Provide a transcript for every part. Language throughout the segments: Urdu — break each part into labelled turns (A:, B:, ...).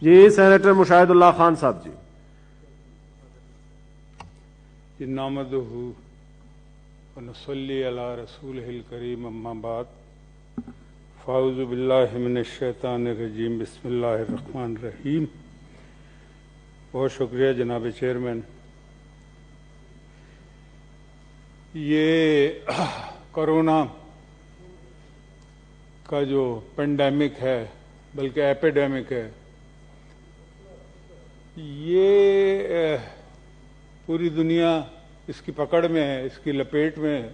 A: جی سینیٹر مشاہد اللہ خان صاحب جی.
B: نحمدہ ونصلی علی رسولہ الکریم اما بعد فاعوذ باللہ من الشیطان الرجیم بسم اللہ الرحمن الرحیم. بہت شکریہ جناب چیئرمین. یہ کرونا کا جو پینڈیمک ہے بلکہ ایپیڈیمک ہے یہ پوری دنیا اس کی پکڑ میں ہے, اس کی لپیٹ میں ہے,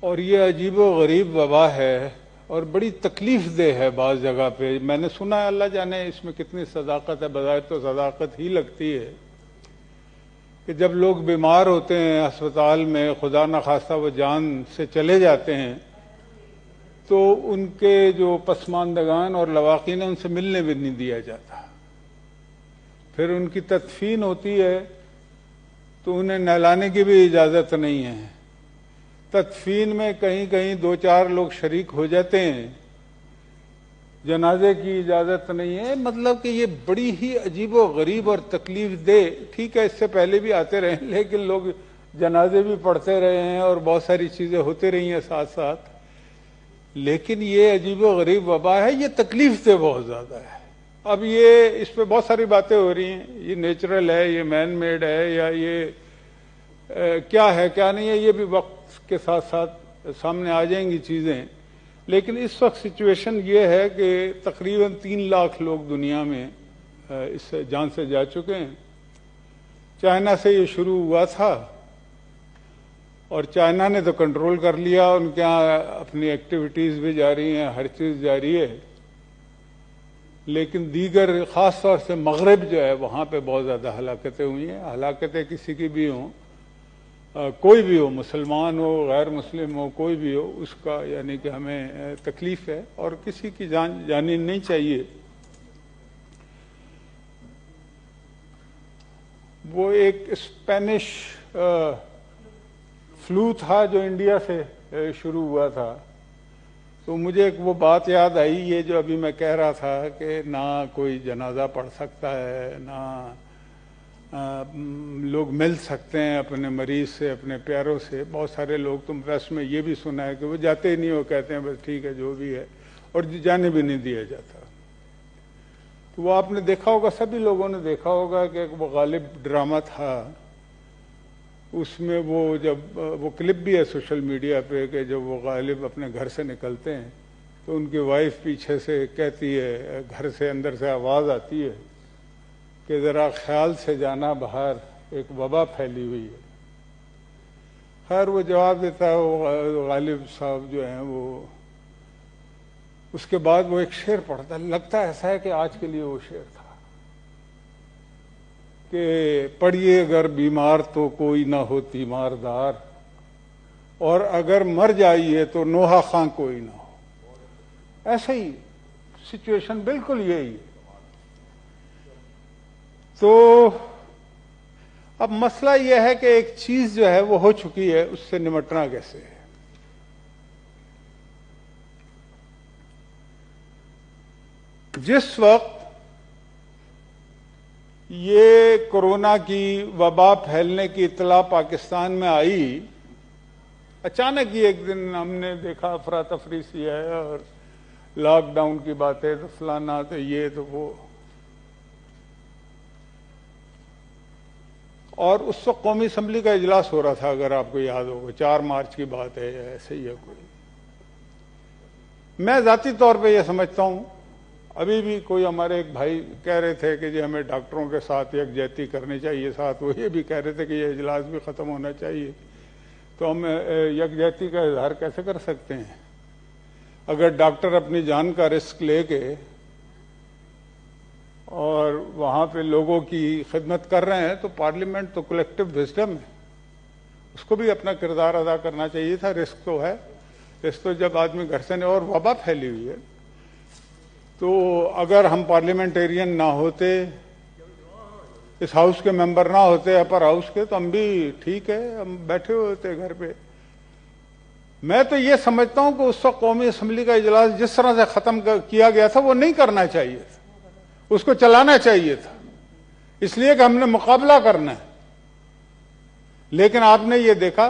B: اور یہ عجیب و غریب وبا ہے اور بڑی تکلیف دہ ہے. بعض جگہ پہ میں نے سنا ہے, اللہ جانے اس میں کتنی صداقت ہے, بظاہر تو صداقت ہی لگتی ہے کہ جب لوگ بیمار ہوتے ہیں ہسپتال میں, خدا نخواستہ وہ جان سے چلے جاتے ہیں, تو ان کے جو پسماندگان اور لواقین ان سے ملنے بھی نہیں دیا جاتا. پھر ان کی تدفین ہوتی ہے تو انہیں نہلانے کی بھی اجازت نہیں ہے. تدفین میں کہیں کہیں 2-4 لوگ شریک ہو جاتے ہیں, جنازے کی اجازت نہیں ہے. مطلب کہ یہ بڑی ہی عجیب و غریب اور تکلیف دہ. ٹھیک ہے, اس سے پہلے بھی آتے رہے لیکن لوگ جنازے بھی پڑھتے رہے ہیں اور بہت ساری چیزیں ہوتی رہی ہیں ساتھ ساتھ, لیکن یہ عجیب و غریب وبا ہے, یہ تکلیف دہ بہت زیادہ ہے. اب یہ اس پہ بہت ساری باتیں ہو رہی ہیں, یہ نیچرل ہے, یہ مین میڈ ہے, یا یہ کیا ہے کیا نہیں ہے, یہ بھی وقت کے ساتھ ساتھ سامنے آ جائیں گی چیزیں. لیکن اس وقت سچویشن یہ ہے کہ تقریباً 3 لاکھ لوگ دنیا میں اس سے جان سے جا چکے ہیں. چائنا سے یہ شروع ہوا تھا اور چائنا نے تو کنٹرول کر لیا, ان کے یہاں اپنی ایکٹیویٹیز بھی جاری ہیں, ہر چیز جاری ہے. لیکن دیگر خاص طور سے مغرب جو ہے وہاں پہ بہت زیادہ ہلاکتیں ہوئی ہیں. ہلاکتیں کسی کی بھی ہوں, کوئی بھی ہو, مسلمان ہو, غیر مسلم ہو, کوئی بھی ہو, اس کا یعنی کہ ہمیں تکلیف ہے اور کسی کی جان جانی نہیں چاہیے. وہ ایک اسپینش فلو تھا جو انڈیا سے شروع ہوا تھا, تو مجھے ایک وہ بات یاد آئی, یہ جو ابھی میں کہہ رہا تھا کہ نہ کوئی جنازہ پڑھ سکتا ہے, نہ لوگ مل سکتے ہیں اپنے مریض سے, اپنے پیاروں سے. بہت سارے لوگ تم پریس میں یہ بھی سنا ہے کہ وہ جاتے ہی نہیں, وہ کہتے ہیں بس ٹھیک ہے جو بھی ہے, اور جانے بھی نہیں دیا جاتا. تو وہ آپ نے دیکھا ہوگا, سبھی لوگوں نے دیکھا ہوگا کہ وہ غالب ڈرامہ تھا, اس میں وہ جب وہ کلپ بھی ہے سوشل میڈیا پہ کہ جب وہ غالب اپنے گھر سے نکلتے ہیں تو ان کی وائف پیچھے سے کہتی ہے, گھر سے اندر سے آواز آتی ہے کہ ذرا خیال سے جانا, باہر ایک وبا پھیلی ہوئی ہے. خیر وہ جواب دیتا ہے, وہ غالب صاحب جو ہیں وہ اس کے بعد وہ ایک شعر پڑھتا ہے, لگتا ایسا ہے کہ آج کے لیے وہ شعر تھا کہ پڑھیے اگر بیمار تو کوئی نہ ہو تیماردار, اور اگر مر جائیے تو نوحہ خاں کوئی نہ ہو. ایسا ہی سچویشن بالکل یہی ہے. تو اب مسئلہ یہ ہے کہ ایک چیز جو ہے وہ ہو چکی ہے, اس سے نمٹنا کیسے ہے. جس وقت یہ کورونا کی وبا پھیلنے کی اطلاع پاکستان میں آئی, اچانک ہی ایک دن ہم نے دیکھا افراتفری سی ہے اور لاک ڈاؤن کی باتیں, تو فلانا تو یہ تو وہ, اور اس وقت قومی اسمبلی کا اجلاس ہو رہا تھا, اگر آپ کو یاد ہوگا 4 مارچ کی بات ہے, ایسے ہی ہے کوئی. میں ذاتی طور پہ یہ سمجھتا ہوں, ابھی بھی کوئی ہمارے ایک بھائی کہہ رہے تھے کہ جی ہمیں ڈاکٹروں کے ساتھ یکجہتی کرنی چاہیے, ساتھ وہ یہ بھی کہہ رہے تھے کہ یہ اجلاس بھی ختم ہونا چاہیے. تو ہم یکجہتی کا اظہار کیسے کر سکتے ہیں اگر ڈاکٹر اپنی جان کا رسک لے کے اور وہاں پہ لوگوں کی خدمت کر رہے ہیں. تو پارلیمنٹ تو کلیکٹیو وزڈم ہے, اس کو بھی اپنا کردار ادا کرنا چاہیے تھا. رسک تو ہے, رسک تو جب آدمی گھر سے نہیں, اور وبا پھیلی ہوئی ہے, تو اگر ہم پارلیمنٹیرین نہ ہوتے, اس ہاؤس کے ممبر نہ ہوتے, اپر ہاؤس کے, تو ہم بھی ٹھیک ہے, ہم بیٹھے ہوئے ہوتے گھر پہ. میں تو یہ سمجھتا ہوں کہ اس وقت قومی اسمبلی کا اجلاس جس طرح سے ختم کیا گیا تھا وہ نہیں کرنا چاہیے تھا، اس کو چلانا چاہیے تھا، اس لیے کہ ہم نے مقابلہ کرنا ہے. لیکن آپ نے یہ دیکھا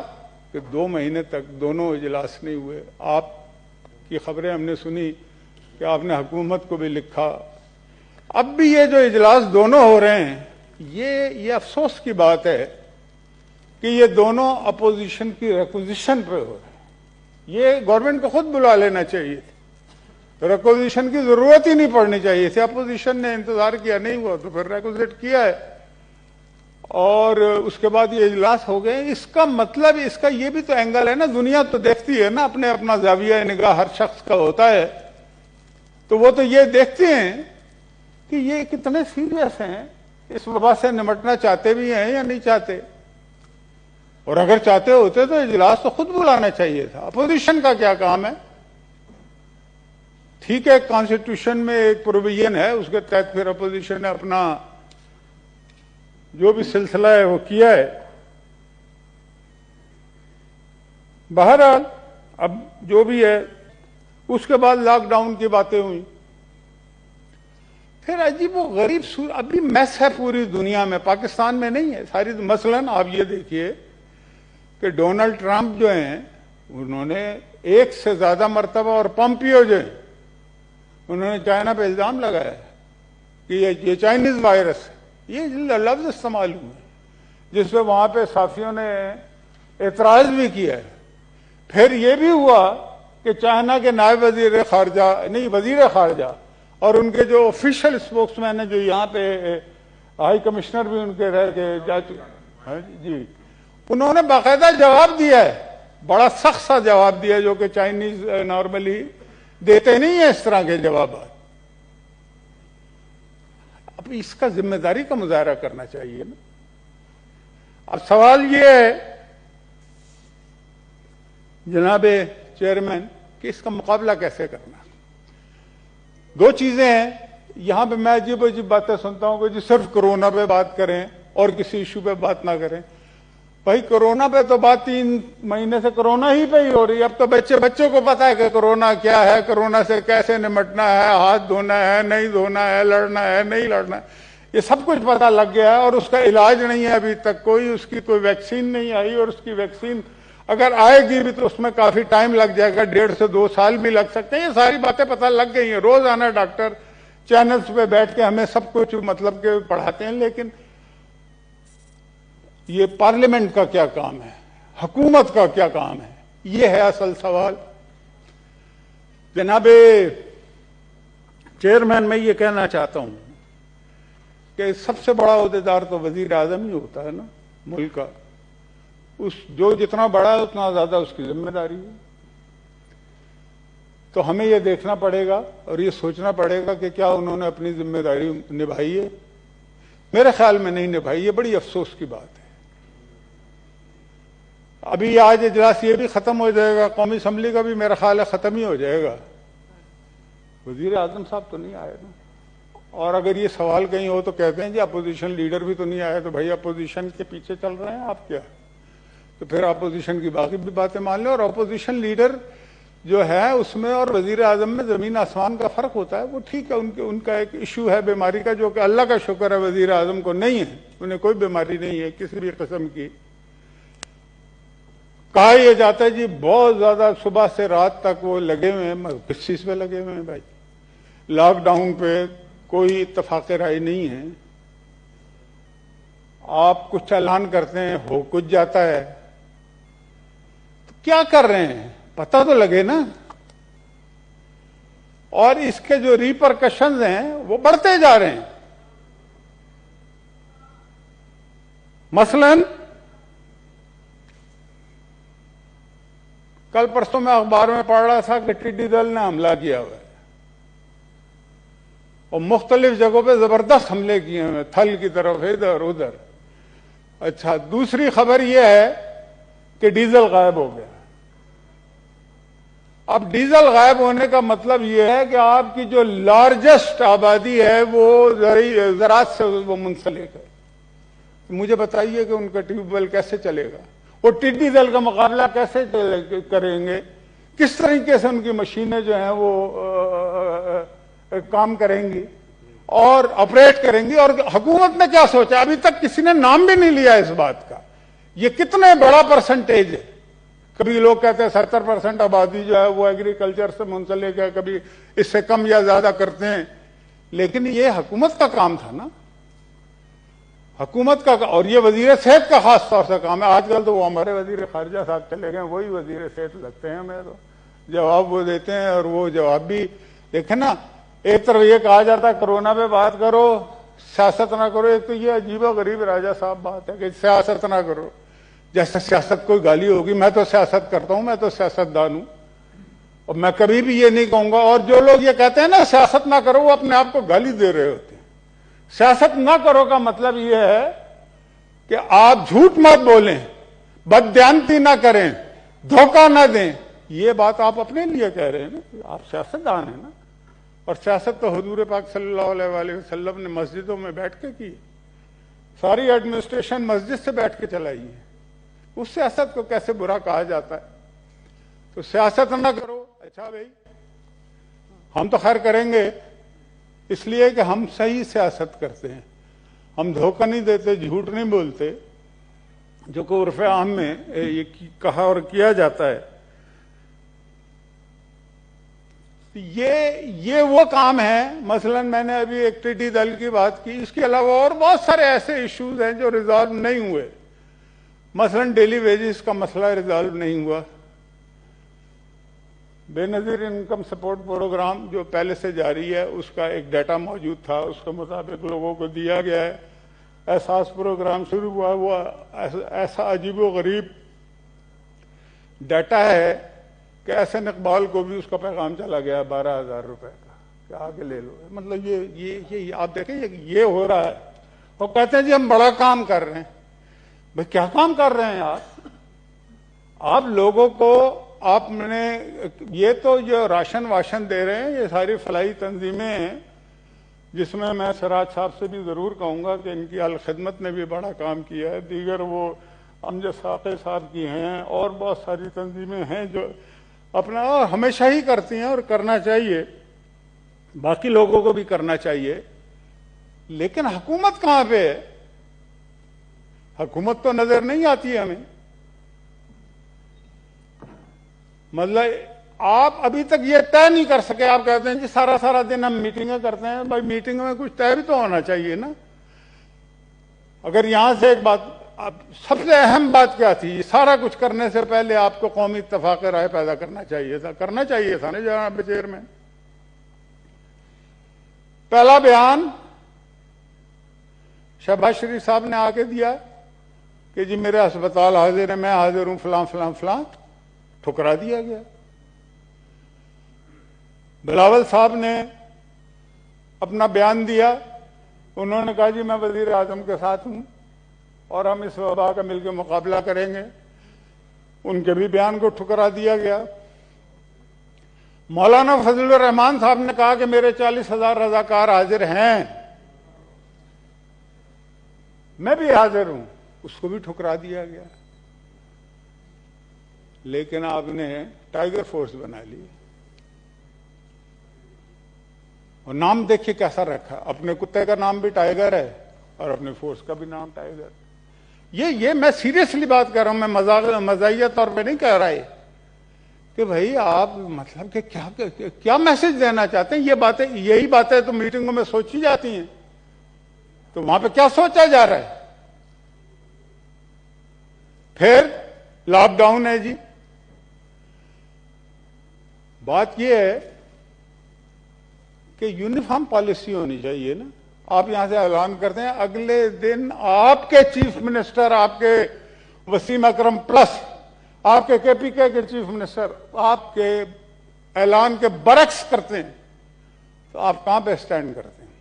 B: کہ 2 مہینے تک دونوں اجلاس نہیں ہوئے. آپ کی خبریں ہم نے سنی کہ آپ نے حکومت کو بھی لکھا. اب بھی یہ جو اجلاس دونوں ہو رہے ہیں، یہ افسوس کی بات ہے کہ یہ دونوں اپوزیشن کی ریکوزیشن پہ ہو رہے ہیں. یہ گورنمنٹ کو خود بلا لینا چاہیے تھا، ریکوزیشن کی ضرورت ہی نہیں پڑنی چاہیے تھی. اپوزیشن نے انتظار کیا، نہیں ہوا تو پھر ریکوزیٹ کیا ہے اور اس کے بعد یہ اجلاس ہو گئے. اس کا مطلب، اس کا یہ بھی تو اینگل ہے نا، دنیا تو دیکھتی ہے نا، اپنا زاویہ نگاہ ہر شخص کا ہوتا ہے، تو وہ تو یہ دیکھتے ہیں کہ یہ کتنے سیریس ہیں، اس وبا سے نمٹنا چاہتے بھی ہیں یا نہیں چاہتے. اور اگر چاہتے ہوتے تو اجلاس تو خود بلانا چاہیے تھا. اپوزیشن کا کیا کام ہے؟ ٹھیک ہے، کانسٹیٹیوشن میں ایک پروویژن ہے، اس کے تحت پھر اپوزیشن نے اپنا جو بھی سلسلہ ہے وہ کیا ہے. بہرحال اب جو بھی ہے، اس کے بعد لاک ڈاؤن کی باتیں ہوئی. پھر عجیب و غریب ابھی میس ہے پوری دنیا میں، پاکستان میں نہیں ہے ساری. مثلا آپ یہ دیکھیے کہ ڈونلڈ ٹرمپ جو ہیں، انہوں نے 1 سے زیادہ مرتبہ، اور پومپیو جو ہیں، انہوں نے چائنا پہ الزام لگایا ہے کہ یہ چائنیز وائرس ہے. یہ لفظ استعمال ہوئے جس پہ وہاں پہ صحافیوں نے اعتراض بھی کیا ہے. پھر یہ بھی ہوا کہ چائنا کے نائب وزیر خارجہ اور ان کے جو آفیشیل اسپوکس مین ہیں، جو یہاں پہ ہائی کمشنر بھی ان کے رہ کے جا چکے جی، انہوں نے باقاعدہ جواب دیا ہے، بڑا سخت سا جواب دیا، جو کہ چائنیز نارملی دیتے نہیں ہیں اس طرح کے جوابات. اب اس کا ذمہ داری کا مظاہرہ کرنا چاہیے نا. اب سوال یہ ہے جناب چیئرمین کہ اس کا مقابلہ کیسے کرنا. 2 چیزیں ہیں یہاں پہ. میں عجیب عجیب باتیں سنتا ہوں کہ جی صرف کرونا پہ بات کریں اور کسی ایشو پہ بات نہ کریں. بھائی کرونا پہ تو بات 3 مہینے سے کرونا ہی پہ ہی ہو رہی ہے. اب تو بچوں کو پتا ہے کہ کرونا کیا ہے، کرونا سے کیسے نمٹنا ہے، ہاتھ دھونا ہے نہیں دھونا ہے، لڑنا ہے نہیں لڑنا ہے، یہ سب کچھ پتا لگ گیا ہے. اور اس کا علاج نہیں ہے ابھی تک کوئی، اس کی کوئی ویکسین نہیں آئی، اور اس کی ویکسین اگر آئے گی بھی تو اس میں کافی ٹائم لگ جائے گا، 1.5 سے 2 سال بھی لگ سکتے ہیں. یہ ساری باتیں پتہ لگ گئی ہیں. روزانہ ڈاکٹر چینلز پہ بیٹھ کے ہمیں سب کچھ مطلب کہ پڑھاتے ہیں. لیکن یہ پارلیمنٹ کا کیا کام ہے، حکومت کا کیا کام ہے، یہ ہے اصل سوال. جناب چیئرمین، میں یہ کہنا چاہتا ہوں کہ سب سے بڑا عہدیدار تو وزیر اعظم ہی ہوتا ہے نا ملک کا. جو جتنا بڑا ہے اتنا زیادہ اس کی ذمہ داری ہے. تو ہمیں یہ دیکھنا پڑے گا اور یہ سوچنا پڑے گا کہ کیا انہوں نے اپنی ذمہ داری نبھائی ہے. میرے خیال میں نہیں نبھائی. یہ بڑی افسوس کی بات ہے. ابھی آج اجلاس یہ بھی ختم ہو جائے گا، قومی اسمبلی کا بھی میرا خیال ہے ختم ہی ہو جائے گا. وزیر اعظم صاحب تو نہیں آئے نا. اور اگر یہ سوال کہیں ہو تو کہتے ہیں جی اپوزیشن لیڈر بھی تو نہیں آئے. تو بھائی اپوزیشن کے پیچھے چل رہے ہیں آپ کیا؟ تو پھر اپوزیشن کی باقی بھی باتیں مان لیں. اور اپوزیشن لیڈر جو ہے اس میں اور وزیر اعظم میں زمین آسمان کا فرق ہوتا ہے. وہ ٹھیک ہے، ان کا ایک ایشو ہے بیماری کا، جو کہ اللہ کا شکر ہے وزیر اعظم کو نہیں ہے، انہیں کوئی بیماری نہیں ہے کسی بھی قسم کی. کہا یہ جاتا ہے جی بہت زیادہ صبح سے رات تک وہ لگے ہوئے ہیں. کس چیز پہ لگے ہوئے ہیں بھائی؟ لاک ڈاؤن پہ کوئی اتفاق رائے نہیں ہے. آپ کچھ اعلان کرتے ہیں، ہو کچھ جاتا ہے. تو کیا کر رہے ہیں پتہ تو لگے نا. اور اس کے جو ریپرکشنز ہیں وہ بڑھتے جا رہے ہیں. مثلاً کل پرسوں میں اخبار میں پڑھ رہا تھا کہ ٹڈی دل نے حملہ کیا ہوا ہے اور مختلف جگہوں پہ زبردست حملے کیے ہیں، تھل کی طرف ادھر ادھر. اچھا، دوسری خبر یہ ہے کہ ڈیزل غائب ہو گیا. اب ڈیزل غائب ہونے کا مطلب یہ ہے کہ آپ کی جو لارجسٹ آبادی ہے وہ زراعت سے وہ منسلک ہے. مجھے بتائیے کہ ان کا ٹیوب ویل کیسے چلے گا؟ وہ ٹڈی دل کا مقابلہ کیسے کریں گے؟ کس طریقے سے ان کی مشینیں جو ہیں وہ کام کریں گی اور آپریٹ کریں گی؟ اور حکومت نے کیا سوچا؟ ابھی تک کسی نے نام بھی نہیں لیا اس بات کا. یہ کتنے بڑا پرسنٹیج ہے. کبھی لوگ کہتے ہیں 70% آبادی جو ہے وہ ایگریکلچر سے منسلک ہے، کبھی اس سے کم یا زیادہ کرتے ہیں. لیکن یہ حکومت کا کام تھا نا، حکومت کا. اور یہ وزیر صحت کا خاص طور سے کام ہے. آج کل تو وہ ہمارے وزیر خارجہ صاحب چلے گئے، وہی وزیر صحت لگتے ہیں. ہمیں تو جواب وہ دیتے ہیں، اور وہ جواب بھی دیکھیں نا. ایک طرف یہ کہا جاتا ہے کرونا پہ بات کرو، سیاست نہ کرو. ایک تو یہ عجیب و غریب راجہ صاحب بات ہے کہ سیاست نہ کرو، جیسے سیاست کوئی گالی ہوگی. میں تو سیاست کرتا ہوں، میں تو سیاست دان ہوں، اور میں کبھی بھی یہ نہیں کہوں گا. اور جو لوگ یہ کہتے ہیں نا سیاست نہ کرو، وہ اپنے آپ کو گالی دے رہے ہوتے ہیں. سیاست نہ کرو کا مطلب یہ ہے کہ آپ جھوٹ مت بولیں، بددیانتی نہ کریں، دھوکہ نہ دیں. یہ بات آپ اپنے لیے کہہ رہے ہیں نا، آپ سیاست دان ہیں نا. اور سیاست تو حضور پاک صلی اللہ علیہ وآلہ وسلم نے مسجدوں میں بیٹھ کے کی. ساری ایڈمنسٹریشن مسجد سے بیٹھ کے چلائی ہے. اس سیاست کو کیسے برا کہا جاتا ہے؟ تو سیاست نہ کرو. اچھا بھائی، ہم تو خیر کریں گے اس لیے کہ ہم صحیح سیاست کرتے ہیں، ہم دھوکہ نہیں دیتے، جھوٹ نہیں بولتے، جو کہ عرف عام میں یہ کہا اور کیا جاتا ہے. یہ وہ کام ہے. مثلا میں نے ابھی ایک ٹڈی دل کی بات کی، اس کے علاوہ اور بہت سارے ایسے ایشوز ہیں جو ریزالو نہیں ہوئے. مثلا ڈیلی ویجز کا مسئلہ ریزالو نہیں ہوا. بے نظیر انکم سپورٹ پروگرام جو پہلے سے جاری ہے، اس کا ایک ڈیٹا موجود تھا، اس کے مطابق لوگوں کو دیا گیا ہے. احساس پروگرام شروع ہوا، وہ ایسا عجیب و غریب ڈیٹا ہے کہ احسن اقبال کو بھی اس کا پیغام چلا گیا 12,000 روپے کا کہ آگے لے لو. مطلب یہ آپ دیکھیں یہ ہو رہا ہے. وہ کہتے ہیں جی ہم بڑا کام کر رہے ہیں. بھائی کیا کام کر رہے ہیں آپ لوگوں کو؟ آپ نے یہ تو جو راشن واشن دے رہے ہیں، یہ ساری فلاحی تنظیمیں ہیں، جس میں میں سراج صاحب سے بھی ضرور کہوں گا کہ ان کی الخدمت نے بھی بڑا کام کیا ہے. دیگر وہ امجد ساقی صاحب کی ہیں، اور بہت ساری تنظیمیں ہیں جو اپنا ہمیشہ ہی کرتی ہیں، اور کرنا چاہیے، باقی لوگوں کو بھی کرنا چاہیے. لیکن حکومت کہاں پہ ہے؟ حکومت تو نظر نہیں آتی ہمیں. مطلب آپ ابھی تک یہ طے نہیں کر سکے. آپ کہتے ہیں جی سارا دن ہم میٹنگیں کرتے ہیں. بھائی میٹنگ میں کچھ طے بھی تو ہونا چاہیے نا. اگر یہاں سے ایک بات، سب سے اہم بات کیا تھی؟ سارا کچھ کرنے سے پہلے آپ کو قومی اتفاق رائے پیدا کرنا چاہیے تھا نا جناب چیئرمین. پہلا بیان شہباز شریف صاحب نے آ کے دیا کہ جی میرے ہسپتال حاضر ہے، میں حاضر ہوں، فلاں فلاں فلاں. ٹھکرا دیا گیا. بلاول صاحب نے اپنا بیان دیا. انہوں نے کہا جی میں وزیر اعظم کے ساتھ ہوں اور ہم اس وبا کا مل کے مقابلہ کریں گے. ان کے بھی بیان کو ٹھکرا دیا گیا. مولانا فضل الرحمان صاحب نے کہا کہ میرے 40,000 رضاکار حاضر ہیں، میں بھی حاضر ہوں. اس کو بھی ٹھکرا دیا گیا. لیکن آپ نے ٹائیگر فورس بنا لی، اور نام دیکھیے کیسا رکھا. اپنے کتے کا نام بھی ٹائیگر ہے اور اپنے فورس کا بھی نام ٹائیگر. یہ میں سیریسلی بات کر رہا ہوں، میں مزاحیہ طور پہ نہیں کہہ رہا کہ بھائی آپ مطلب کہ کیا میسج دینا چاہتے ہیں. یہی باتیں تو میٹنگوں میں سوچی جاتی ہیں، تو وہاں پہ کیا سوچا جا رہا ہے؟ پھر لاک ڈاؤن ہے جی. بات یہ ہے کہ یونیفارم پالیسی ہونی چاہیے نا. آپ یہاں سے اعلان کرتے ہیں، اگلے دن آپ کے چیف منسٹر، آپ کے وسیم اکرم پلس، آپ کے پی کے چیف منسٹر آپ کے اعلان کے برعکس کرتے ہیں، تو آپ کہاں پہ سٹینڈ کرتے ہیں؟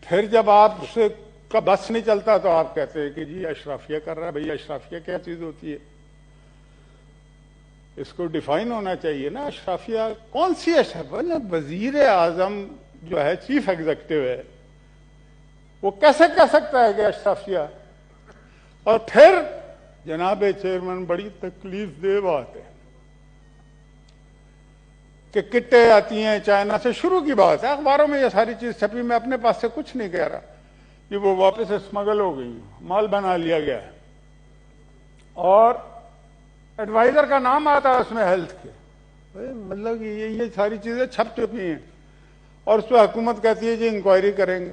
B: پھر جب آپ سے کا بس نہیں چلتا تو آپ کہتے ہیں کہ جی اشرافیہ کر رہا ہے. بھئی اشرافیہ کیا چیز ہوتی ہے؟ اس کو ڈیفائن ہونا چاہیے نا. اشرافیہ کون سی اشرافیہ؟ وزیر اعظم جو ہے چیف ایگزیکٹو ہے، وہ کیسے کہہ سکتا ہے کہ اشرافیہ؟ اور پھر جناب چیئرمین بڑی تکلیف دہ بات ہے کہ کٹیں آتی ہیں چائنا سے، شروع کی بات ہے، اخباروں میں یہ ساری چیز چھپی، میں اپنے پاس سے کچھ نہیں کہہ رہا، کہ وہ واپس اسمگل ہو گئی، مال بنا لیا گیا ہے، اور ایڈوائزر کا نام آتا ہے اس میں ہیلتھ کے، مطلب کہ یہ ساری چیزیں چھپ چکی ہیں، اور اس پہ حکومت کہتی ہے جی انکوائری کریں گے۔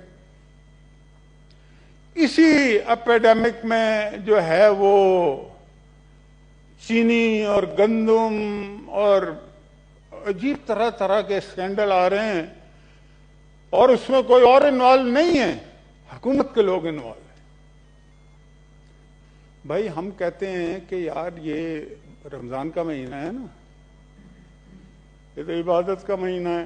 B: اسی اپیڈیمک میں جو ہے وہ چینی اور گندم اور عجیب طرح طرح کے اسکینڈل آ رہے ہیں، اور اس میں کوئی اور انوالو نہیں ہے، حکومت کے لوگ انوالو ہیں۔ بھائی ہم کہتے ہیں کہ یار یہ رمضان کا مہینہ ہے نا، یہ تو عبادت کا مہینہ ہے،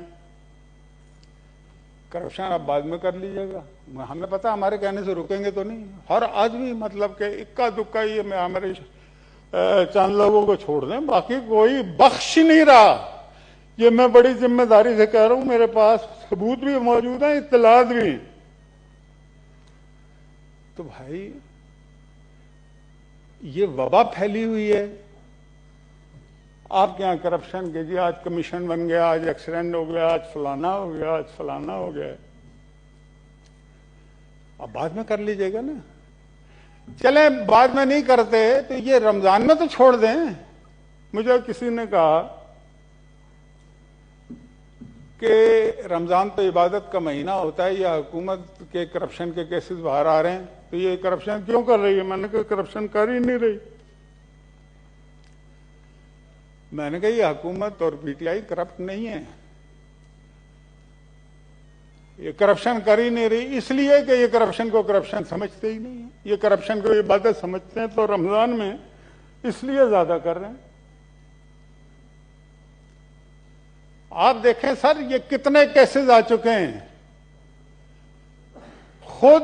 B: کرپشن آپ بعد میں کر لیجیے گا، ہمیں پتا ہمارے کہنے سے رکیں گے تو نہیں، ہر آدمی مطلب کہ اکا دکا یہ میں ہمارے چند لوگوں کو چھوڑ دیں، باقی کوئی بخش نہیں رہا۔ یہ میں بڑی ذمہ داری سے کہہ رہا ہوں، میرے پاس ثبوت بھی موجود ہیں، اطلاعات بھی۔ تو بھائی یہ وبا پھیلی ہوئی ہے، آپ کے یہاں کرپشن کے جی آج کمیشن بن گیا، آج ایکسیڈنٹ ہو گیا، آج فلانا ہو گیا، آج فلانا ہو گیا، اب بعد میں کر لیجئے گا نا۔ چلیں بعد میں نہیں کرتے تو یہ رمضان میں تو چھوڑ دیں۔ مجھے کسی نے کہا کہ رمضان تو عبادت کا مہینہ ہوتا ہے، یا حکومت کے کرپشن کے کیسز باہر آ رہے ہیں تو یہ کرپشن کیوں کر رہی ہے؟ میں نے کہا کرپشن کر ہی نہیں رہی۔ میں نے کہا یہ حکومت اور پی ٹی آئی کرپٹ نہیں ہے، یہ کرپشن کر ہی نہیں رہی اس لیے کہ یہ کرپشن کو کرپشن سمجھتے ہی نہیں ہیں، یہ کرپشن کو عبادت سمجھتے ہیں، تو رمضان میں اس لیے زیادہ کر رہے ہیں۔ آپ دیکھیں سر یہ کتنے کیسز آ چکے ہیں، خود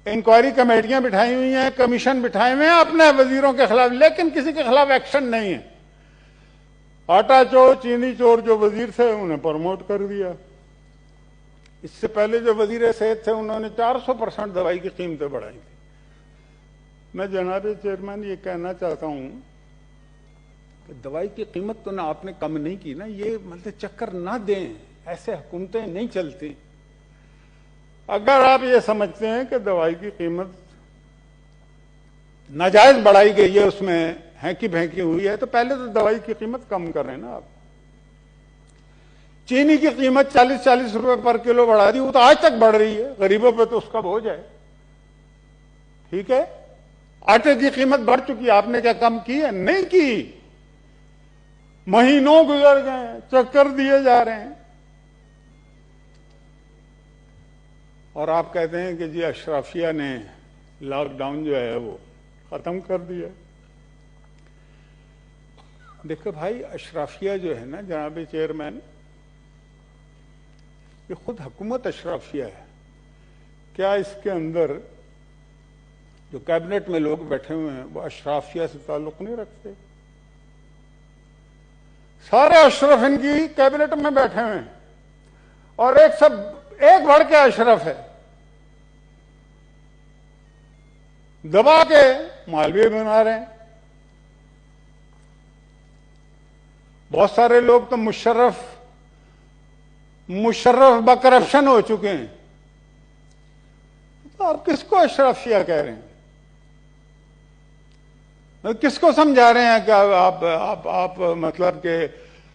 B: انکوائری کمیٹیاں بٹھائی ہوئی ہیں، کمیشن بٹھائے ہوئے ہیں اپنے وزیروں کے خلاف، لیکن کسی کے خلاف ایکشن نہیں ہے۔ آٹا چور چینی چور جو وزیر تھے انہیں پروموٹ کر دیا، اس سے پہلے جو وزیر صحت تھے انہوں نے 400% دوائی کی قیمتیں بڑھائی تھی۔ میں جناب چیئرمین یہ کہنا چاہتا ہوں کہ دوائی کی قیمت تو نہ آپ نے کم نہیں کی نا، یہ مطلب چکر نہ دیں، ایسے حکومتیں نہیں چلتی۔ اگر آپ یہ سمجھتے ہیں کہ دوائی کی قیمت ناجائز بڑھائی گئی ہے، اس میں ہینکی بھینکی ہوئی ہے، تو پہلے تو دوائی کی قیمت کم کریں نا آپ۔ چینی کی قیمت 40 روپے پر کلو بڑھا دی، وہ تو آج تک بڑھ رہی ہے، غریبوں پہ تو اس کا بوجھ ہے، ٹھیک ہے۔ آٹے کی قیمت بڑھ چکی، آپ نے کیا کم کی ہے؟ نہیں کی، مہینوں گزر گئے، چکر دیے جا رہے ہیں، اور آپ کہتے ہیں کہ جی اشرافیہ نے لاک ڈاؤن جو ہے وہ ختم کر دیا۔ دیکھو بھائی اشرافیہ جو ہے نا جناب چیئرمین، یہ خود حکومت اشرافیہ ہے، کیا اس کے اندر جو کیبنٹ میں لوگ بیٹھے ہوئے ہیں وہ اشرافیہ سے تعلق نہیں رکھتے؟ سارے اشرف ان کی کیبنٹ میں بیٹھے ہوئے ہیں، اور ایک بڑھ کے اشرف ہے، دبا کے مالوی بنا رہے ہیں۔ بہت سارے لوگ تو مشرف بکرپشن ہو چکے ہیں، تو آپ کس کو اشرافیہ کہہ رہے ہیں؟ کس کو سمجھا رہے ہیں کہ آپ مطلب کہ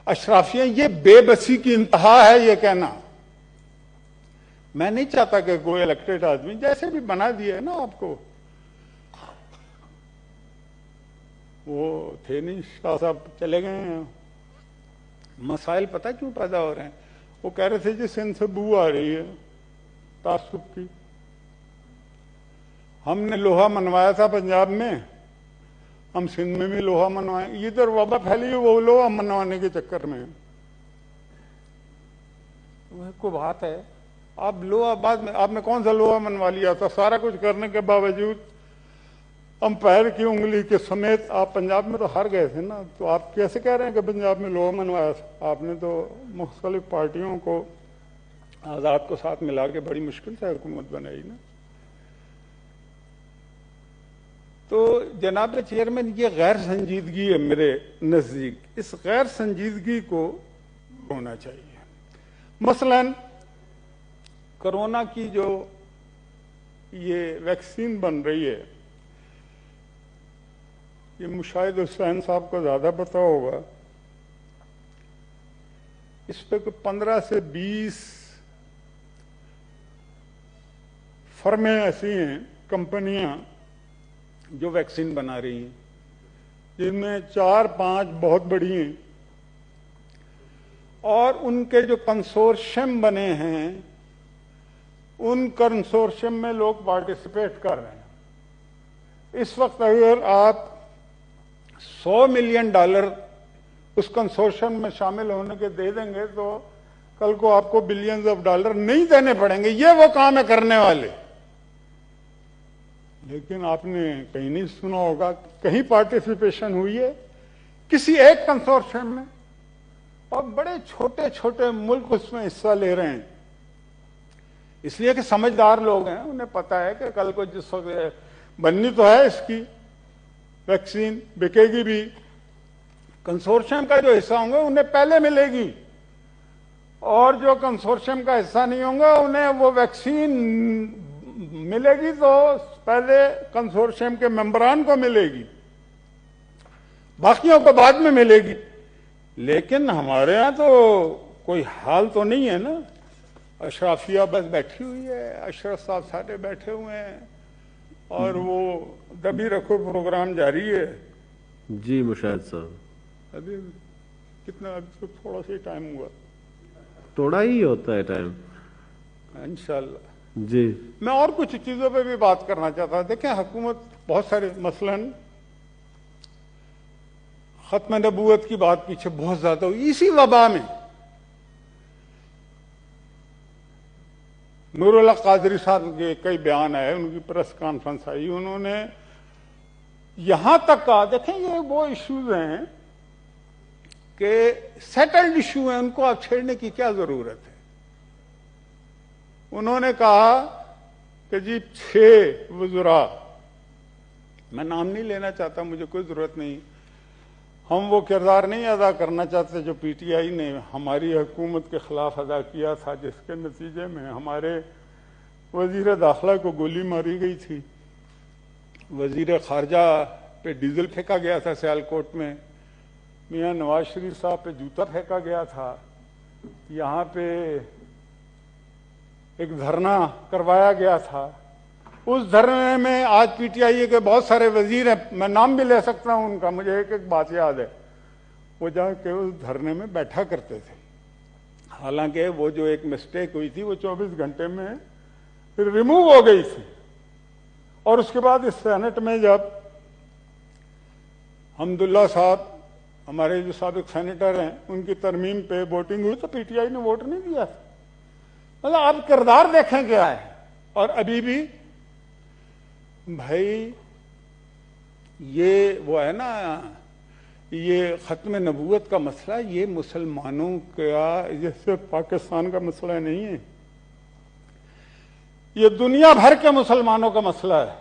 B: اشرافیہ؟ یہ بے بسی کی انتہا ہے یہ کہنا۔ میں نہیں چاہتا کہ کوئی الیکٹڈ آدمی جیسے بھی بنا دیا ہے نا آپ کو، وہ تھے نہیں، شاہ صاحب چلے گئے ہیں، مسائل پتہ کیوں پیدا ہو رہے ہیں؟ وہ کہہ رہے تھے جی سندھ سے بو آ رہی ہے تعصب کی، ہم نے لوہا منوایا تھا پنجاب میں، ہم سندھ میں بھی لوہا منوائیں، ادھر وبا پھیلی ہے وہ لوہا منوانے کے چکر میں۔ وہ کوئی بات ہے؟ آپ لوہا بعد میں، آپ نے کون سا لوہا منوا لیا تھا؟ سارا کچھ کرنے کے باوجود امپائر کی انگلی کے سمیت آپ پنجاب میں تو ہار گئے تھے نا، تو آپ کیسے کہہ رہے ہیں کہ پنجاب میں لوہا منوایا تھا؟ آپ نے تو مختلف پارٹیوں کو، آزاد کو ساتھ ملا کے بڑی مشکل سے حکومت بنائی نا۔ تو جناب چیئرمین یہ غیر سنجیدگی ہے میرے نزدیک، اس غیر سنجیدگی کو ہونا چاہیے۔ مثلا کرونا کی جو یہ ویکسین بن رہی ہے، یہ مشاہد حسین صاحب کو زیادہ پتہ ہوگا، اس پہ کوئی 15 سے 20 فرمیں ایسی ہیں، کمپنیاں جو ویکسین بنا رہی ہیں، جن میں 4-5 بہت بڑی ہیں، اور ان کے جو کنسورشیم بنے ہیں، ان کنسورشیم میں لوگ پارٹیسپیٹ کر رہے ہیں۔ اس وقت اگر آپ $100 ملین اس کنسورشیم میں شامل ہونے کے دے دیں گے تو کل کو آپ کو بلینز آف ڈالر نہیں دینے پڑیں گے، یہ وہ کام ہے کرنے والے۔ لیکن آپ نے کہیں نہیں سنا ہوگا، کہیں پارٹیسپیشن ہوئی ہے کسی ایک کنسورشیم میں، اور بڑے چھوٹے چھوٹے ملک اس میں حصہ لے رہے ہیں، اس لیے کہ سمجھدار لوگ ہیں، انہیں پتا ہے کہ کل کو جس وقت بننی تو ہے اس کی ویکسین، بکے گی بھی، کنسورشیم کا جو حصہ ہوں گے انہیں پہلے ملے گی، اور جو کنسورشیم کا حصہ نہیں ہوں گے انہیں وہ ویکسین ملے گی تو پہلے کنسورشیم کے ممبران کو ملے گی، باقیوں کو بعد میں ملے گی۔ لیکن ہمارے ہاں تو کوئی حال تو نہیں ہے نا، اشرافیہ بس بیٹھی ہوئی ہے، اشرف صاحب سارے بیٹھے ہوئے ہیں، اور وہ دبی رکھو پروگرام جاری ہے۔
A: جی مشاہد صاحب،
B: ابھی کتنا، ابھی تو تھوڑا سا ٹائم ہوا،
A: تھوڑا ہی ہوتا ہے ٹائم
B: انشاءاللہ۔
A: جی
B: میں اور کچھ چیزوں پہ بھی بات کرنا چاہتا ہوں۔ دیکھیں حکومت بہت سارے، مثلا ختم نبوت کی بات پیچھے بہت زیادہ ہوئی، اسی وبا میں نور اللہ قادری صاحب کے کئی بیان آئے، ان کی پریس کانفرنس آئی، انہوں نے یہاں تک کہا، دیکھیں یہ وہ ایشوز ہیں کہ سیٹلڈ ایشو ہیں، ان کو آپ چھیڑنے کی کیا ضرورت ہے۔ انہوں نے کہا کہ جی 6 وزراء، میں نام نہیں لینا چاہتا، مجھے کوئی ضرورت نہیں، ہم وہ کردار نہیں ادا کرنا چاہتے جو پی ٹی آئی نے ہماری حکومت کے خلاف ادا کیا تھا، جس کے نتیجے میں ہمارے وزیر داخلہ کو گولی ماری گئی تھی، وزیر خارجہ پہ ڈیزل پھینکا گیا تھا سیالکوٹ میں، میاں نواز شریف صاحب پہ جوتا پھینکا گیا تھا، یہاں پہ ایک دھرنا کروایا گیا تھا۔ اس دھرنے میں آج پی ٹی آئی کے بہت سارے وزیر ہیں، میں نام بھی لے سکتا ہوں ان کا، مجھے ایک ایک بات یاد ہے، وہ جا کے اس دھرنے میں بیٹھا کرتے تھے، حالانکہ وہ جو ایک مسٹیک ہوئی تھی وہ 24 گھنٹے میں پھر ریموو ہو گئی تھی۔ اور اس کے بعد اس سینٹ میں جب حمداللہ صاحب ہمارے جو سابق سینیٹر ہیں ان کی ترمیم پہ ووٹنگ ہوئی تو پی ٹی آئی نے ووٹ نہیں دیا تھا۔ مطلب آپ کردار دیکھیں کیا ہے۔ اور ابھی بھی بھائی یہ وہ ہے نا، یہ ختم نبوت کا مسئلہ یہ مسلمانوں کا، یہ صرف پاکستان کا مسئلہ نہیں ہے، یہ دنیا بھر کے مسلمانوں کا مسئلہ ہے،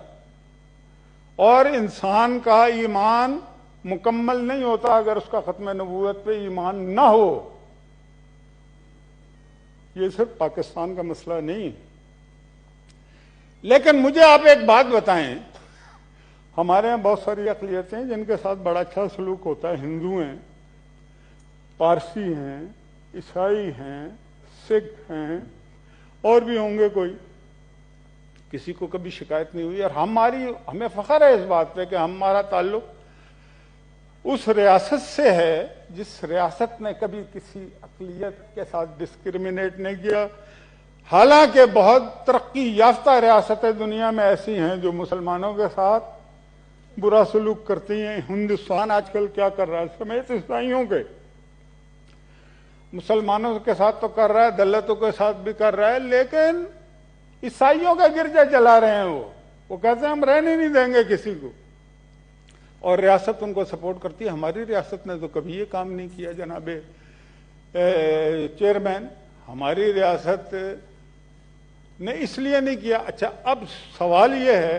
B: اور انسان کا ایمان مکمل نہیں ہوتا اگر اس کا ختم نبوت پہ ایمان نہ ہو۔ یہ صرف پاکستان کا مسئلہ نہیں ہے۔ لیکن مجھے آپ ایک بات بتائیں، ہمارے یہاں بہت ساری اقلیتیں ہیں جن کے ساتھ بڑا اچھا سلوک ہوتا ہے، ہندو ہیں، پارسی ہیں، عیسائی ہیں، سکھ ہیں، اور بھی ہوں گے کوئی، کسی کو کبھی شکایت نہیں ہوئی، اور ہمیں فخر ہے اس بات پہ کہ ہمارا تعلق اس ریاست سے ہے جس ریاست نے کبھی کسی اقلیت کے ساتھ ڈسکریمنیٹ نہیں کیا۔ حالانکہ بہت ترقی یافتہ ریاستیں دنیا میں ایسی ہیں جو مسلمانوں کے ساتھ برا سلوک کرتی ہیں۔ ہندوستان آج کل کیا کر رہا ہے سمیت عیسائیوں کے، مسلمانوں کے ساتھ تو کر رہا ہے، دلتوں کے ساتھ بھی کر رہا ہے، لیکن عیسائیوں کا گرجا چلا رہے ہیں۔ وہ کہتے ہیں ہم رہنے نہیں دیں گے کسی کو، اور ریاست ان کو سپورٹ کرتی ہے۔ ہماری ریاست نے تو کبھی یہ کام نہیں کیا جناب چیئرمین، ہماری ریاست نے اس لیے نہیں کیا۔ اچھا اب سوال یہ ہے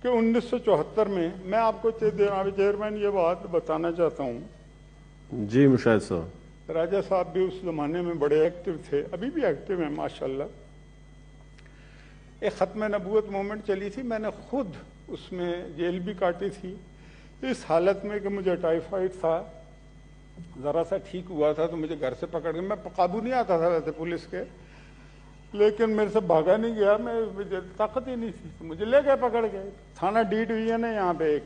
B: کہ 1974 میں آپ کو جناب چیئرمین یہ بات بتانا چاہتا ہوں،
A: جی مشاہد صاحب،
B: راجہ صاحب بھی اس زمانے میں بڑے ایکٹیو تھے، ابھی بھی ایکٹیو ہیں ماشاءاللہ۔ ایک ختم نبوت مومنٹ چلی تھی، میں نے خود اس میں جیل بھی کاٹی تھی، اس حالت میں کہ مجھے ٹائیفائڈ تھا، ذرا سا ٹھیک ہوا تھا تو مجھے گھر سے پکڑ کے، میں قابو نہیں آتا تھا ویسے پولیس کے، لیکن میرے سے بھاگا نہیں گیا، مجھے طاقت ہی نہیں تھی، مجھے لے گئے پکڑ کے۔ تھانہ ڈی ڈویژن ہے یہاں پہ، ایک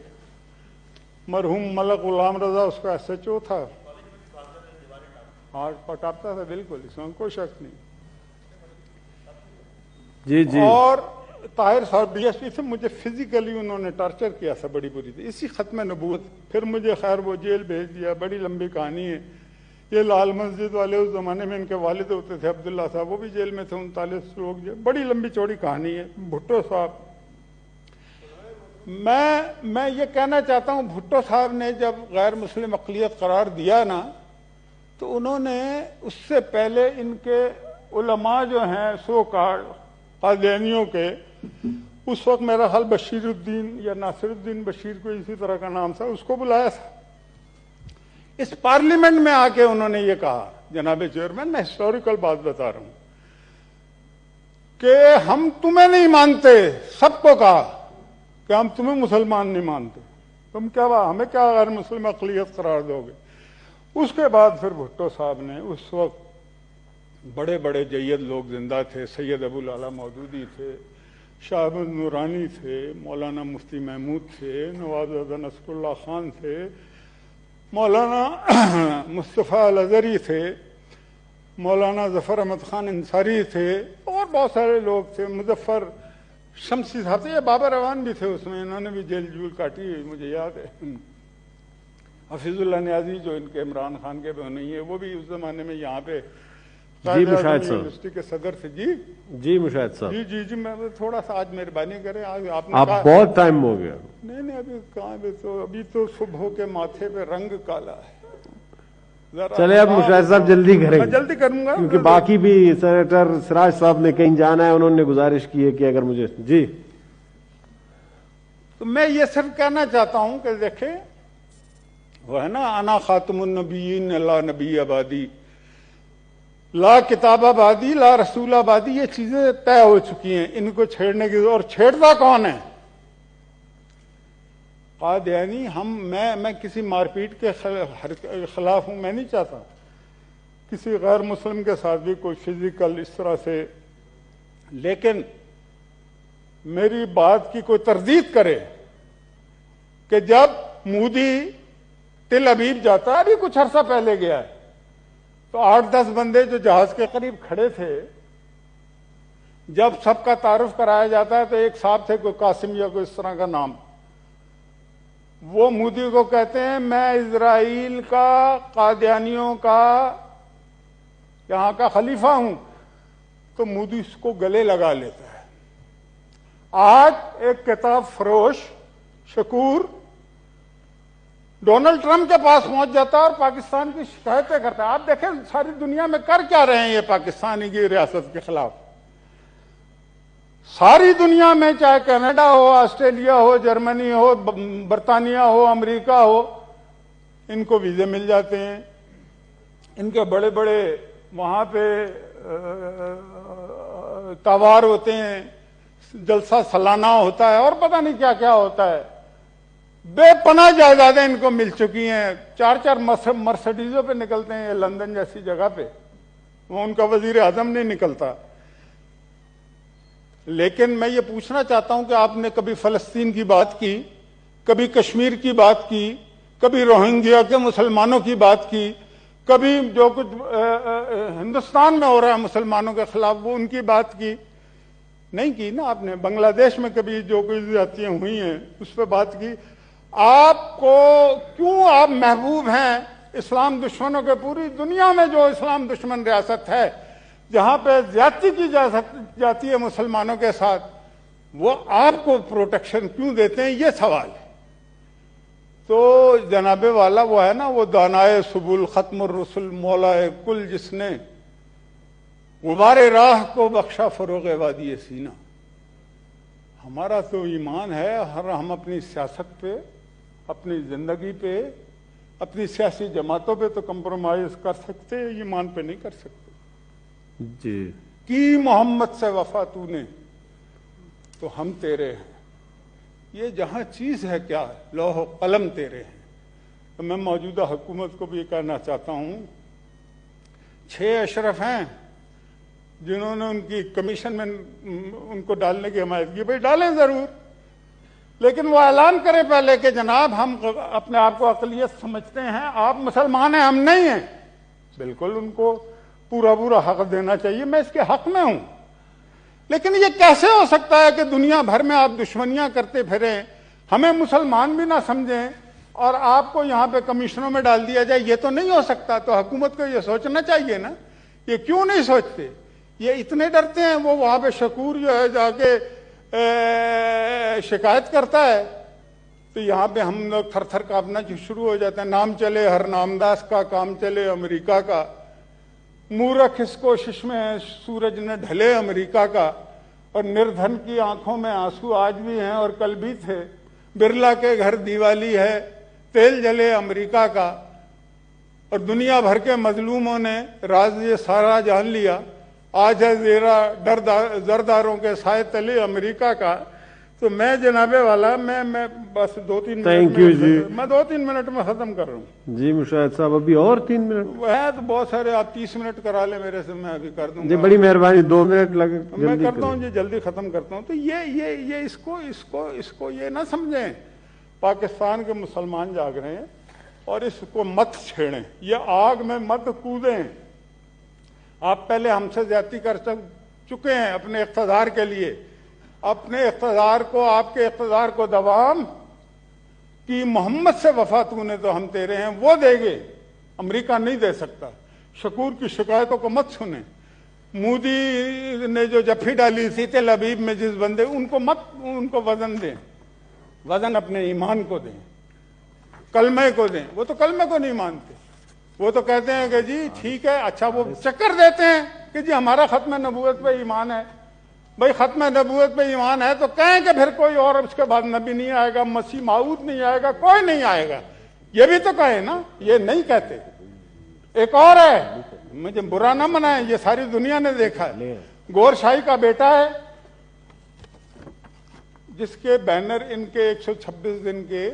B: مرحوم ملک غلام رضا اس کا SHO تھا، ہاں ٹاپتا تھا، بالکل اس میں کوئی شک نہیں۔
A: جی جی،
B: اور طاہر صاحب DSP سے مجھے فزیکلی انہوں نے ٹارچر کیا تھا بڑی بری تھی، اسی ختم نبوت۔ پھر مجھے خیر وہ جیل بھیج دیا، بڑی لمبی کہانی ہے یہ۔ لال مسجد والے اس زمانے میں ان کے والد ہوتے تھے عبداللہ صاحب، وہ بھی جیل میں تھے، 39 لوگ، بڑی لمبی چوڑی کہانی ہے۔ بھٹو صاحب، میں یہ کہنا چاہتا ہوں، بھٹو صاحب نے جب غیر مسلم اقلیت قرار دیا نا، تو انہوں نے اس سے پہلے ان کے علماء جو ہیں سو کارڈ قادیانیوں کے، اس وقت میرا خیال بشیر الدین یا ناصر الدین بشیر کو اسی طرح کا نام تھا، اس کو بلایا تھا اس پارلیمنٹ میں، آ کے انہوں نے یہ کہا، جناب چیئرمین میں ہسٹوریکل بات بتا رہا ہوں، کہ ہم تمہیں نہیں مانتے، سب کو کہا کہ ہم تمہیں مسلمان نہیں مانتے، تم کیا ہمیں کیا غیر مسلم اقلیت قرار دو گے۔ اس کے بعد پھر بھٹو صاحب نے، اس وقت بڑے بڑے جید لوگ زندہ تھے، سید ابو العلا مودودی تھے، شاہ احمد نورانی تھے، مولانا مفتی محمود تھے، نواب زادہ نصر اللہ خان تھے، مولانا مصطفیٰ الازہری تھے، مولانا ظفر احمد خان انصاری تھے، اور بہت سارے لوگ تھے، مظفر شمسی صاحب تھے، یہ بابر روان بھی تھے اس میں، انہوں نے بھی جیل جول کاٹی، مجھے یاد ہے۔ حفیظ اللہ نیازی جو ان کے عمران خان کے بہنوئی ہیں، وہ بھی اس زمانے میں یہاں پہ
A: جی مشاہد صاحب،
B: یونیورسٹی کے صدر تھے۔ جی
A: جی مشاہد صاحب،
B: جی میں تھوڑا سا آج مہربانی کریں، آج آپ نے
A: آپ
B: کہا
A: بہت ٹائم ہو گیا۔
B: نہیں ابھی کہاں، ابھی تو صبح کے ماتھے پہ رنگ کالا ہے۔
A: چلے اب مشاہد صاحب جلدی کریں،
B: میں جلدی کروں گا،
A: کیونکہ باقی بھی سینیٹر سراج صاحب نے کہیں جانا ہے، انہوں نے گزارش کی ہے کہ اگر مجھے، جی
B: تو میں یہ صرف کہنا چاہتا ہوں کہ دیکھیں، وہ ہے نا، انا خاتم النبیین لا نبی آبادی، لا کتاب آبادی، لا رسول آبادی، یہ چیزیں طے ہو چکی ہیں، ان کو چھیڑنے کی، اور چھیڑتا کون ہے؟ قادیانی۔ میں کسی مار پیٹ کے خلاف ہوں، میں نہیں چاہتا کسی غیر مسلم کے ساتھ بھی کوئی فزیکل اس طرح سے، لیکن میری بات کی کوئی تردید کرے کہ جب مودی تل ابیب جاتا ہے، ابھی کچھ عرصہ پہلے گیا ہے، تو 8-10 بندے جو جہاز کے قریب کھڑے تھے، جب سب کا تعارف کرایا جاتا ہے تو ایک صاحب تھے، کوئی قاسم یا کوئی اس طرح کا نام، وہ مودی کو کہتے ہیں میں اسرائیل کا قادیانیوں کا یہاں کا خلیفہ ہوں، تو مودی اس کو گلے لگا لیتا ہے۔ آج ایک کتاب فروش شکور ڈونلڈ ٹرمپ کے پاس پہنچ جاتا ہے اور پاکستان کی شکایتیں کرتا ہے۔ آپ دیکھیں ساری دنیا میں کر کیا رہے ہیں یہ پاکستانی کی ریاست کے خلاف، ساری دنیا میں، چاہے کینیڈا ہو، آسٹریلیا ہو، جرمنی ہو، برطانیہ ہو، امریکہ ہو، ان کو ویزے مل جاتے ہیں، ان کے بڑے بڑے وہاں پہ تہوار ہوتے ہیں، جلسہ سالانہ ہوتا ہے، اور پتہ نہیں کیا کیا ہوتا ہے، بے پناہ جائیدادیں ان کو مل چکی ہیں، 4 مرسڈیزوں پہ نکلتے ہیں، یہ لندن جیسی جگہ پہ، وہ ان کا وزیر اعظم نہیں نکلتا۔ لیکن میں یہ پوچھنا چاہتا ہوں کہ آپ نے کبھی فلسطین کی بات کی، کبھی کشمیر کی بات کی، کبھی روہنگیا کے مسلمانوں کی بات کی، کبھی جو کچھ ہندوستان میں ہو رہا ہے مسلمانوں کے خلاف وہ ان کی بات کی؟ نہیں کی نا آپ نے۔ بنگلہ دیش میں کبھی جو کچھ زیادتیاں ہوئی ہیں اس پہ بات کی؟ آپ کو کیوں، آپ محبوب ہیں اسلام دشمنوں کے، پوری دنیا میں جو اسلام دشمن ریاست ہے جہاں پہ زیادتی کی جاتی ہے مسلمانوں کے ساتھ، وہ آپ کو پروٹیکشن کیوں دیتے ہیں؟ یہ سوال ہے۔ تو جناب والا وہ ہے نا، وہ دانائے سبل ختم الرسل مولا کل، جس نے غبار راہ کو بخشا فروغ وادی سینہ، ہمارا تو ایمان ہے، ہم اپنی سیاست پہ، اپنی زندگی پہ، اپنی سیاسی جماعتوں پہ تو کمپرومائز کر سکتے، ایمان پہ نہیں کر سکتے۔
A: جی
B: کی محمد سے وفا تو نے تو ہم تیرے ہیں، یہ جہاں چیز ہے کیا لوح و قلم تیرے ہیں۔ تو میں موجودہ حکومت کو بھی یہ کہنا چاہتا ہوں، 6 اشرف ہیں جنہوں نے ان کی کمیشن میں ان کو ڈالنے کی حمایت کی، بھائی ڈالیں ضرور، لیکن وہ اعلان کریں پہلے کہ جناب ہم اپنے آپ کو اقلیت سمجھتے ہیں، آپ مسلمان ہیں، ہم نہیں ہیں۔ بالکل ان کو پورا حق دینا چاہیے، میں اس کے حق میں ہوں، لیکن یہ کیسے ہو سکتا ہے کہ دنیا بھر میں آپ دشمنیاں کرتے پھریں، ہمیں مسلمان بھی نہ سمجھیں اور آپ کو یہاں پہ کمیشنوں میں ڈال دیا جائے؟ یہ تو نہیں ہو سکتا۔ تو حکومت کو یہ سوچنا چاہیے نا، یہ کیوں نہیں سوچتے؟ یہ اتنے ڈرتے ہیں۔ وہ وہاں پہ شکور جو ہے جا کے شکایت کرتا ہے تو یہاں پہ ہم لوگ تھر تھر کانپنا شروع ہو جاتے ہیں۔ نام چلے ہر نامداس کا، کام چلے امریکہ کا، مورخ اس کوشش میں ہے سورج نہ ڈھلے امریکہ کا، اور نردھن کی آنکھوں میں آنسو آج بھی ہیں اور کل بھی تھے۔ برلا کے گھر دیوالی ہے، تیل جلے امریکہ کا، اور دنیا بھر کے مظلوموں نے راز یہ سارا جان لیا، آج ہے زیرا زرداروں کے سائے تلے امریکہ کا۔ تو میں جناب والا میں بس 2-3
A: Thank you جی،
B: میں 2-3 منٹ میں ختم کر رہا ہوں۔
A: جی مشاہد صاحب ابھی اور 3 منٹ
B: وہ ہے تو بہت سارے، آپ 30 منٹ کرا لیں میرے سے، میں ابھی کر دوں
A: جی،
B: گا۔
A: بڑی مہربانی، 2 منٹ لگے
B: میں کرتا ہوں جی، جلدی ختم کرتا ہوں۔ تو یہ اس کو یہ نہ سمجھیں، پاکستان کے مسلمان جاگ رہے ہیں اور اس کو مت چھیڑیں، یہ آگ میں مت کودیں۔ آپ پہلے ہم سے زیادتی کر چکے ہیں اپنے اقتدار کے لیے، اپنے اقتدار کو، آپ کے اقتدار کو دوام کی محمد سے وفا تو نے تو ہم تیرے ہیں، وہ دے گے، امریکہ نہیں دے سکتا۔ شکور کی شکایتوں کو مت سنیں۔ مودی نے جو جفی ڈالی تھی تل ابیب میں جس بندے، ان کو وزن دیں، وزن اپنے ایمان کو دیں، کلمے کو دیں۔ وہ تو کلمے کو نہیں مانتے، وہ تو کہتے ہیں کہ جی ٹھیک ہے، اچھا وہ چکر دیتے ہیں کہ جی ہمارا ختم نبوت پہ ایمان ہے۔ بھائی ختم نبوت پہ ایمان ہے تو کہیں کہ پھر کوئی اور اس کے بعد نبی نہیں آئے گا، مسیح موعود نہیں آئے گا، کوئی نہیں آئے گا، یہ بھی تو کہیں نا، یہ نہیں کہتے۔ ایک اور ہے، مجھے برا نہ منائیں، یہ ساری دنیا نے دیکھا ہے، گور شاہی کا بیٹا ہے جس کے بینر ان کے 126 دن کے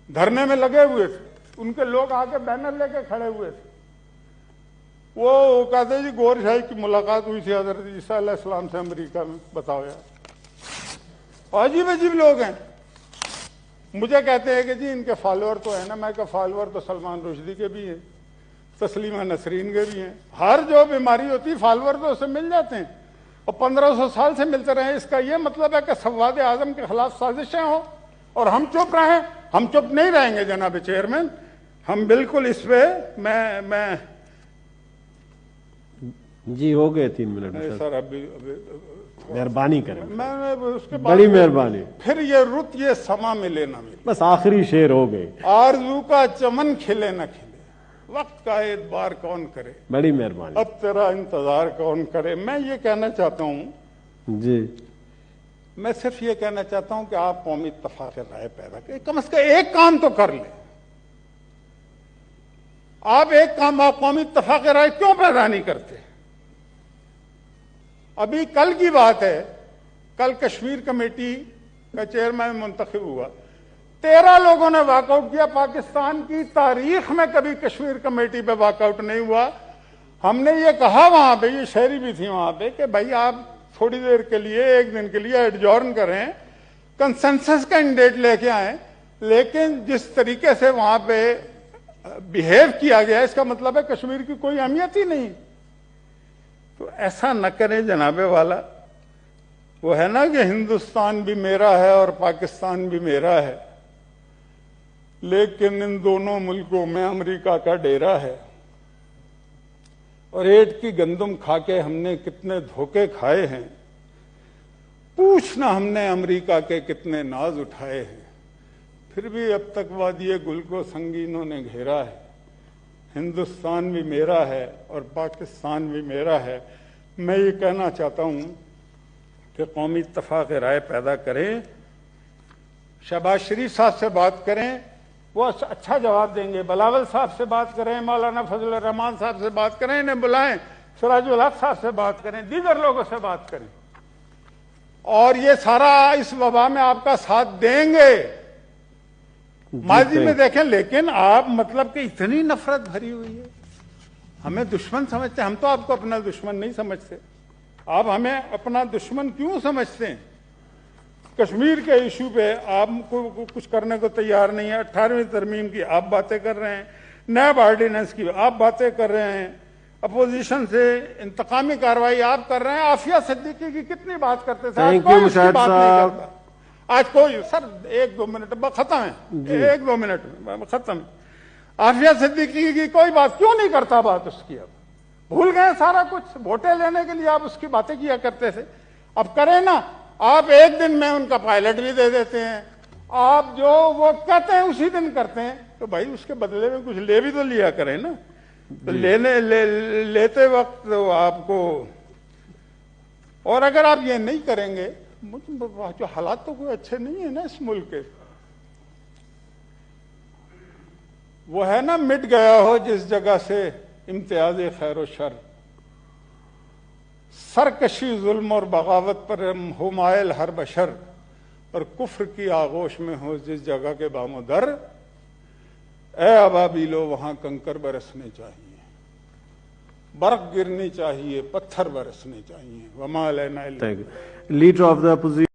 B: دھرنے میں لگے ہوئے تھے، ان کے لوگ آ کے بینر لے کے کھڑے ہوئے تھے۔ وہ کہتے جی گور شاہی کی ملاقات ہوئی تھی حضرت عیسیٰ علیہ السلام سے امریکہ میں، بتاؤ یار، عجیب عجیب لوگ ہیں۔ مجھے کہتے ہیں کہ جی ان کے فالوور تو ہیں نا، میں کہ فالوور تو سلمان رشدی کے بھی ہیں، تسلیمہ نسرین کے بھی ہیں، ہر جو بیماری ہوتی فالوور تو اسے مل جاتے ہیں، اور 1500 سال سے ملتے رہے۔ اس کا یہ مطلب ہے کہ سواد اعظم کے خلاف سازشیں ہوں اور ہم چپ رہیں؟ ہم چپ نہیں رہیں گے جناب چیئرمین، ہم بالکل اس پہ میں
A: جی ہو گئے 3 منٹ
B: سر ابھی
A: مہربانی کریں،
B: میں اس کے بعد
A: بڑی مہربانی،
B: پھر یہ رت یہ سما ملے نہ ملے،
A: بس آخری شعر ہو گئے،
B: آرزو کا چمن کھلے نہ کھلے، وقت کا اعتبار کون کرے،
A: بڑی مہربانی
B: اب تیرا انتظار کون کرے۔ میں یہ کہنا چاہتا ہوں،
A: جی،
B: میں صرف یہ کہنا چاہتا ہوں کہ آپ قومی اتفاق رائے پیدا کریں، کم از کم ایک کام تو کر لیں۔ آپ ایک کام، آپ قومی اتفاق رائے کیوں پیدا نہیں کرتے؟ ابھی کل کی بات ہے، کل کشمیر کمیٹی کا چیئرمین منتخب ہوا، 13 لوگوں نے واک آؤٹ کیا۔ پاکستان کی تاریخ میں کبھی کشمیر کمیٹی پہ واک آؤٹ نہیں ہوا۔ ہم نے یہ کہا وہاں پہ، یہ شہری بھی تھی وہاں پہ، کہ بھائی آپ تھوڑی دیر کے لیے، ایک دن کے لیے ایڈجورن کریں، کنسنسس کینڈیڈیٹ لے کے آئیں، لیکن جس طریقے سے وہاں پہ بیہیو کیا گیا، اس کا مطلب ہے کشمیر کی کوئی اہمیت ہی نہیں۔ تو ایسا نہ کریں جناب والا، وہ ہے نا کہ ہندوستان بھی میرا ہے اور پاکستان بھی میرا ہے، لیکن ان دونوں ملکوں میں امریکہ کا ڈیرا ہے، اور ایٹ کی گندم کھا کے ہم نے کتنے دھوکے کھائے ہیں، پوچھنا ہم نے امریکہ کے کتنے ناز اٹھائے ہیں، پھر بھی اب تک وادی گل کو سنگینوں نے گھیرا ہے۔ ہندوستان بھی میرا ہے اور پاکستان بھی میرا ہے۔ میں یہ کہنا چاہتا ہوں کہ قومی اتفاق رائے پیدا کریں، شہباز شریف صاحب سے بات کریں، وہ اچھا جواب دیں گے، بلاول صاحب سے بات کریں، مولانا فضل الرحمان صاحب سے بات کریں، انہیں بلائیں، سراج الحق صاحب سے بات کریں، دیگر لوگوں سے بات کریں، اور یہ سارا اس وبا میں آپ کا ساتھ دیں گے۔ ماضی میں دیکھیں، لیکن آپ مطلب کہ اتنی نفرت بھری ہوئی ہے، ہمیں دشمن سمجھتے ہیں، ہم تو آپ کو اپنا دشمن نہیں سمجھتے، آپ ہمیں اپنا دشمن کیوں سمجھتے ہیں؟ کشمیر کے ایشو پہ آپ کو کچھ کرنے کو تیار نہیں ہے، 18ویں ترمیم کی آپ باتیں کر رہے ہیں، نیب آرڈیننس کی آپ باتیں کر رہے ہیں، اپوزیشن سے انتقامی کارروائی آپ کر رہے ہیں۔ عافیہ صدیقی کی کتنی بات کرتے تھے، آج کوئی اس کی بات نہیں کرتا، آج کوئی، سر 1-2 منٹ ختم ہے، 1-2 منٹ ختم ہے، عافیہ صدیقی کی کوئی بات کیوں نہیں کرتا، بات اس کی اب بھول گئے سارا کچھ، ووٹیں لینے کے لیے آپ اس کی باتیں کیا کرتے تھے، اب کریں نا، آپ ایک دن میں ان کا پائلٹ بھی دے دیتے ہیں، آپ جو وہ کہتے ہیں اسی دن کرتے ہیں، تو بھائی اس کے بدلے میں کچھ لے بھی تو لیا کریں نا، تو لیتے وقت آپ کو، اور اگر آپ یہ نہیں کریں گے، جو حالات تو کوئی اچھے نہیں ہیں نا اس ملک کے، وہ ہے نا مٹ گیا ہو جس جگہ سے امتیاز خیر و شر، سرکشی ظلم اور بغاوت پر ہو مائل ہر بشر، اور کفر کی آغوش میں ہو جس جگہ کے بام و در، اے ابابیلو وہاں کنکر برسنے چاہیے، برق گرنی چاہیے، پتھر برسنے چاہیے، وما علینا الا
A: لیڈر آف دا اپوزیشن